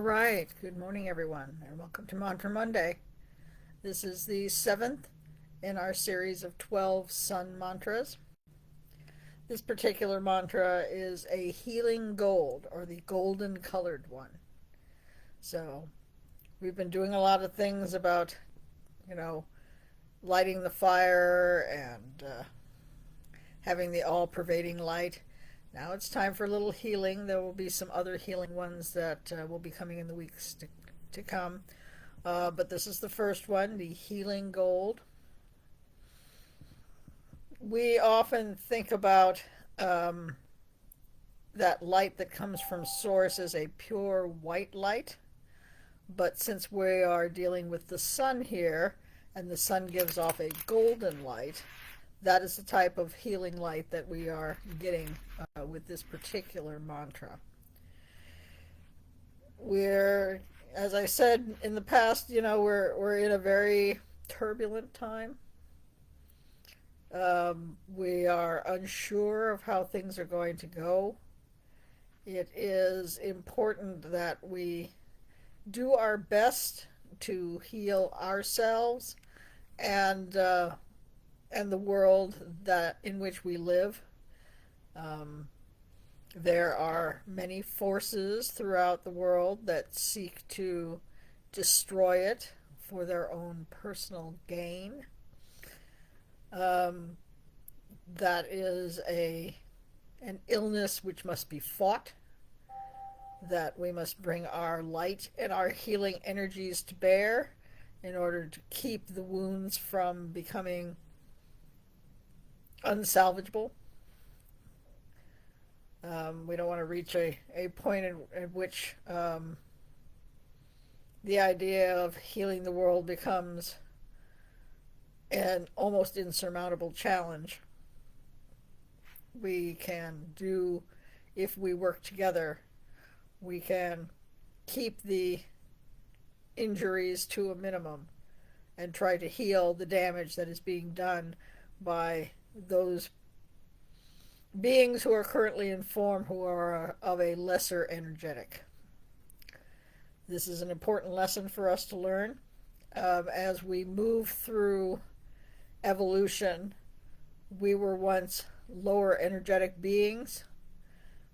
right. Good morning, everyone, and welcome to Mantra Monday. This is the seventh in our series of 12 sun mantras. This particular mantra is a healing gold, or the golden colored one. So, we've been doing a lot of things about, you know, lighting the fire and having the all pervading light. Now it's time for a little healing. There will be some other healing ones that will be coming in the weeks to come. But this is the first one, the healing gold. We often think about um, that light that comes from source as a pure white light. But since we are dealing with the sun here, and the sun gives off a golden light, that is the type of healing light that we are getting with this particular mantra. We're, as I said in the past, we're in a very turbulent time. We are unsure of how things are going to go. It is important that we do our best to heal ourselves and the world that in which we live. Um, there are many forces throughout the world that seek to destroy it for their own personal gain. Um, that is an illness which must be fought, that we must bring our light and our healing energies to bear in order to keep the wounds from becoming unsalvageable. We don't want to reach a point at which the idea of healing the world becomes an almost insurmountable challenge. We can do, if we work together, we can keep the injuries to a minimum and try to heal the damage that is being done by those beings who are currently in form who are of a lesser energetic. This is an important lesson for us to learn as we move through evolution. We were once lower energetic beings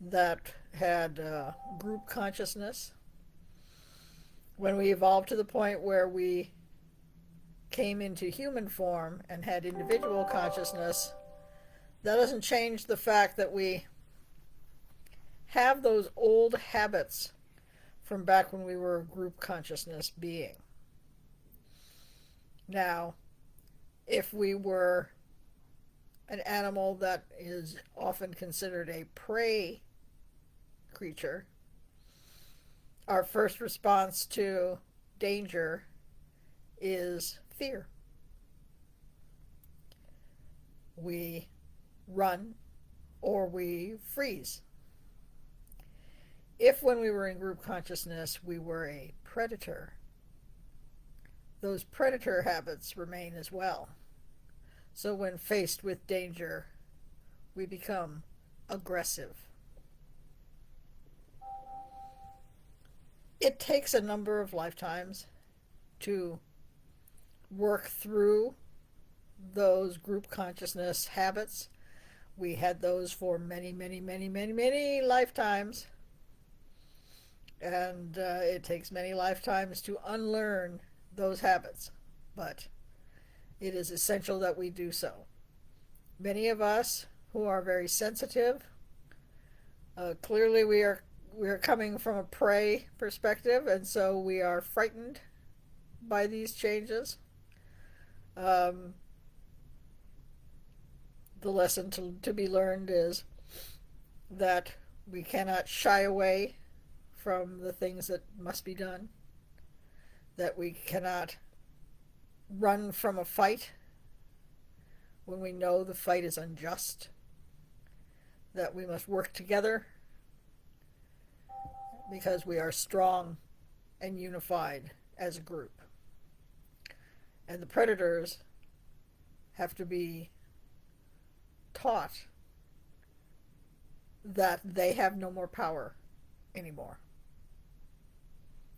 that had group consciousness. When we evolved to the point where we came into human form and had individual consciousness, that doesn't change the fact that we have those old habits from back when we were a group consciousness being. Now, if we were an animal that is often considered a prey creature, our first response to danger is fear. We run or we freeze. If when we were in group consciousness we were a predator, those predator habits remain as well. So when faced with danger, we become aggressive. It takes a number of lifetimes to work through those group consciousness habits. We had those for many, many, many, many, many lifetimes. And it takes many lifetimes to unlearn those habits. But it is essential that we do so. Many of us who are very sensitive, clearly we are coming from a prey perspective, and so we are frightened by these changes. Um, the lesson to be learned is that we cannot shy away from the things that must be done, that we cannot run from a fight when we know the fight is unjust, that we must work together because we are strong and unified as a group. And the predators have to be taught that they have no more power anymore.